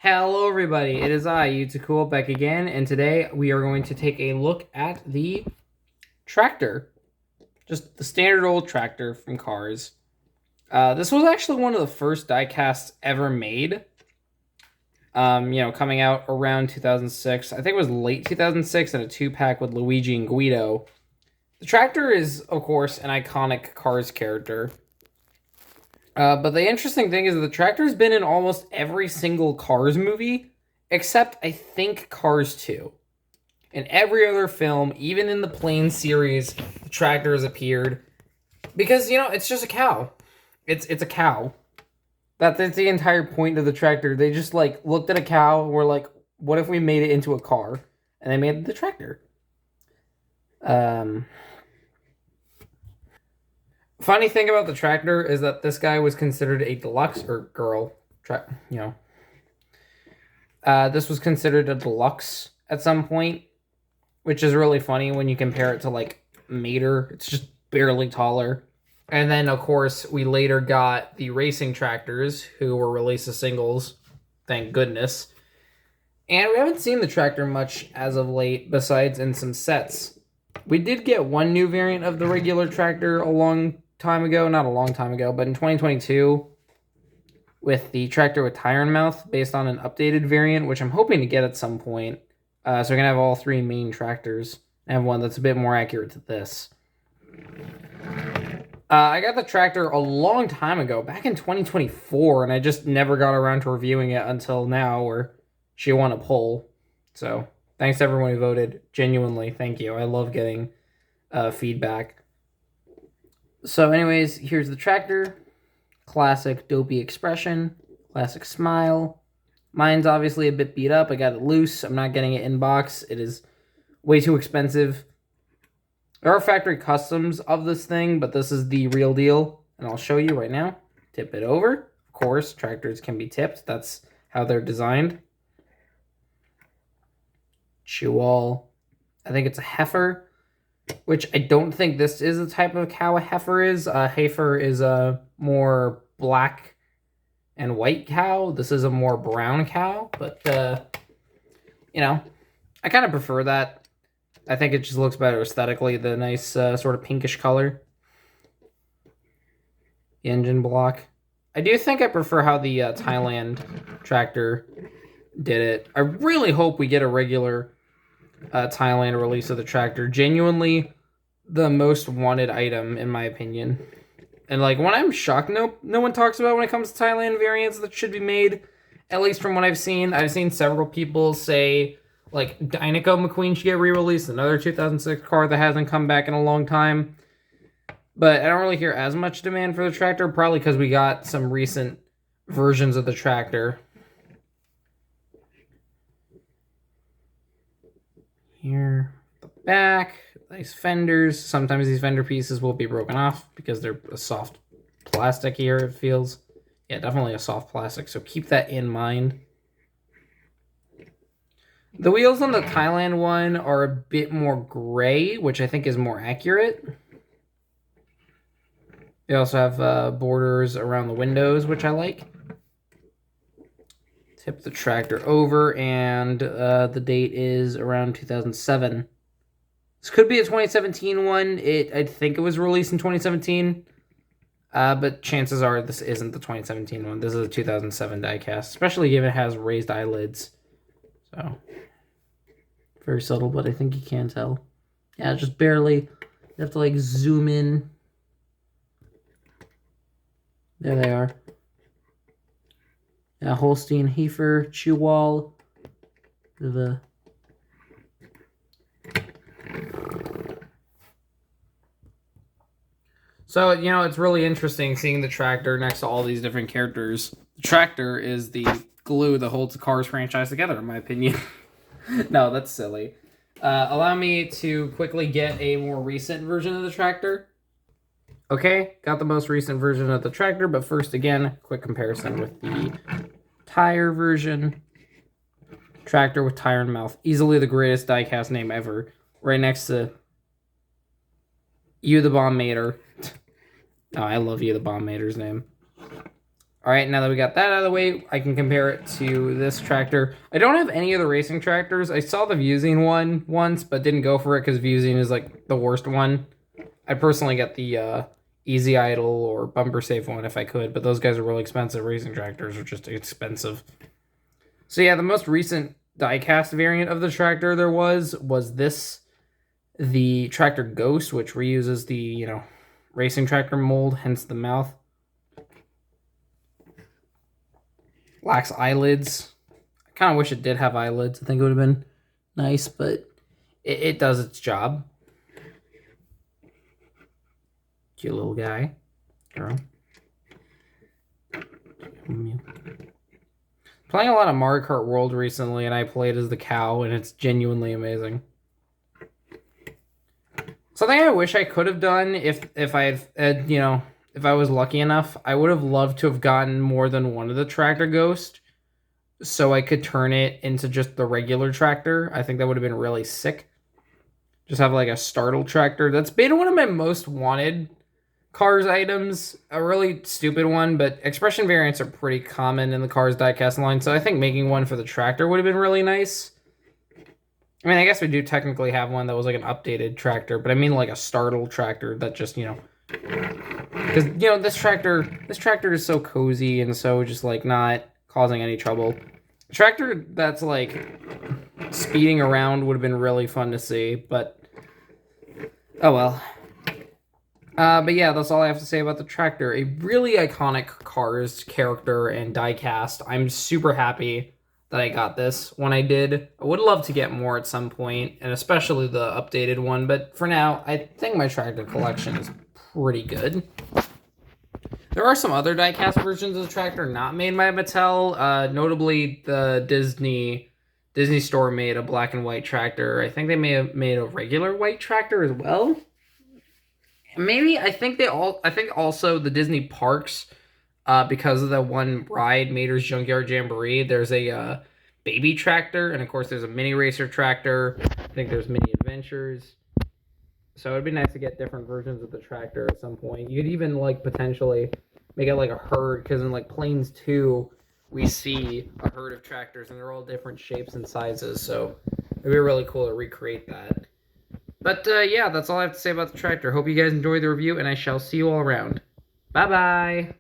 Hello everybody, it is I, Cool, back again, and today we are going to take a look at the tractor. Just the standard old tractor from Cars. This was actually one of the first diecasts ever made. Coming out around 2006. I think it was late 2006 in a 2-pack with Luigi and Guido. The tractor is, of course, an iconic Cars character. But the interesting thing is that the tractor's been in almost every single Cars movie, except I think Cars 2. In every other film, even in the Plane series, the tractor has appeared. Because, it's just a cow. It's a cow. That's the entire point of the tractor. They just, looked at a cow and were like, what if we made it into a car? And they made the tractor. Funny thing about the tractor is that this guy was considered a deluxe, or girl, this was considered a deluxe at some point, which is really funny when you compare it to, Mater. It's just barely taller. And then, of course, we later got the racing tractors, who were released as singles, thank goodness. And we haven't seen the tractor much as of late, besides in some sets. We did get one new variant of the regular tractor a long time ago, not a long time ago, but in 2022, with the tractor with tire and mouth, based on an updated variant, which I'm hoping to get at some point. So we're going to have all three main tractors, and have one that's a bit more accurate to this. I got the tractor a long time ago, back in 2024, and I just never got around to reviewing it until now, where she won a poll. So, thanks to everyone who voted. Genuinely, thank you. I love getting feedback. So anyways, here's the tractor. Classic dopey expression. Classic smile. Mine's obviously a bit beat up. I got it loose. I'm not getting it in box. It is way too expensive. There are factory customs of this thing, but this is the real deal. And I'll show you right now. Tip it over. Of course, tractors can be tipped. That's how they're designed. Chew all. I think it's a heifer, which I don't think this is the type of cow a heifer is. A heifer is a more black and white cow. This is a more brown cow, but, I kind of prefer that. I think it just looks better aesthetically, the nice sort of pinkish color. The engine block. I do think I prefer how the Thailand tractor did it. I really hope we get a regular Thailand release of the tractor. Genuinely the most wanted item, in my opinion. And, when I'm shocked no one talks about when it comes to Thailand variants that should be made, at least from what I've seen. I've seen several people say, Dinoco McQueen should get re-released, another 2006 car that hasn't come back in a long time. But I don't really hear as much demand for the tractor, probably because we got some recent versions of the tractor. Here, the back, nice fenders. Sometimes these fender pieces will be broken off because they're a soft plastic here, it feels. Yeah, definitely a soft plastic, so keep that in mind. The wheels on the Thailand one are a bit more gray, which I think is more accurate. They also have borders around the windows, which I like. Tip the tractor over, and the date is around 2007. This could be a 2017 one. I think it was released in 2017. But chances are this isn't the 2017 one. This is a 2007 diecast, especially given it has raised eyelids. So, very subtle, but I think you can tell. Yeah, just barely. You have to, zoom in. There they are. Yeah, Holstein heifer, chew wall. So, it's really interesting seeing the tractor next to all these different characters. The tractor is the glue that holds the Cars franchise together, in my opinion. No, that's silly. Allow me to quickly get a more recent version of the tractor. Okay, got the most recent version of the tractor, but first, again, quick comparison with the tire version. Tractor with tire and mouth. Easily the greatest diecast name ever. Right next to You the Bomb Mater. Oh, I love You the Bomb Mater's name. All right, now that we got that out of the way, I can compare it to this tractor. I don't have any of the racing tractors. I saw the Vusine one once, but didn't go for it because Vusine is like the worst one. I personally get the Easy Idle or Bumper Safe one if I could, but those guys are really expensive. Racing tractors are just expensive. So yeah, the most recent die-cast variant of the tractor there was this, the Tractor Ghost, which reuses the, racing tractor mold, hence the mouth. Lacks eyelids. I kind of wish it did have eyelids. I think it would have been nice, but it does its job. Cute little guy. Girl. Playing a lot of Mario Kart World recently, and I played as the cow, and it's genuinely amazing. Something I wish I could have done if I had, if I was lucky enough, I would have loved to have gotten more than one of the Tractor Ghost so I could turn it into just the regular tractor. I think that would have been really sick. Just have like a startle tractor. That's been one of my most wanted Cars items. A really stupid one, but expression variants are pretty common in the Cars diecast line, so I think making one for the tractor would have been really nice. I mean, I guess we do technically have one that was like an updated tractor, but I mean like a startle tractor that just, because, this tractor is so cozy and so just like not causing any trouble. A tractor that's like speeding around would have been really fun to see, but oh well. But yeah, that's all I have to say about the tractor. A really iconic Cars character and diecast. I'm super happy that I got this when I did. I would love to get more at some point, and especially the updated one, but for now, I think my tractor collection is pretty good. There are some other diecast versions of the tractor not made by Mattel. Notably, the Disney store made a black and white tractor. I think they may have made a regular white tractor as well. Maybe I think also the Disney parks, because of the one ride, Mater's Junkyard Jamboree, there's a baby tractor, and of course there's a mini racer tractor. I think there's mini adventures. So it'd be nice to get different versions of the tractor at some point. You could even like potentially make it like a herd, because in like Planes 2, we see a herd of tractors and they're all different shapes and sizes. So it'd be really cool to recreate that. But yeah, that's all I have to say about the tractor. Hope you guys enjoyed the review, and I shall see you all around. Bye-bye!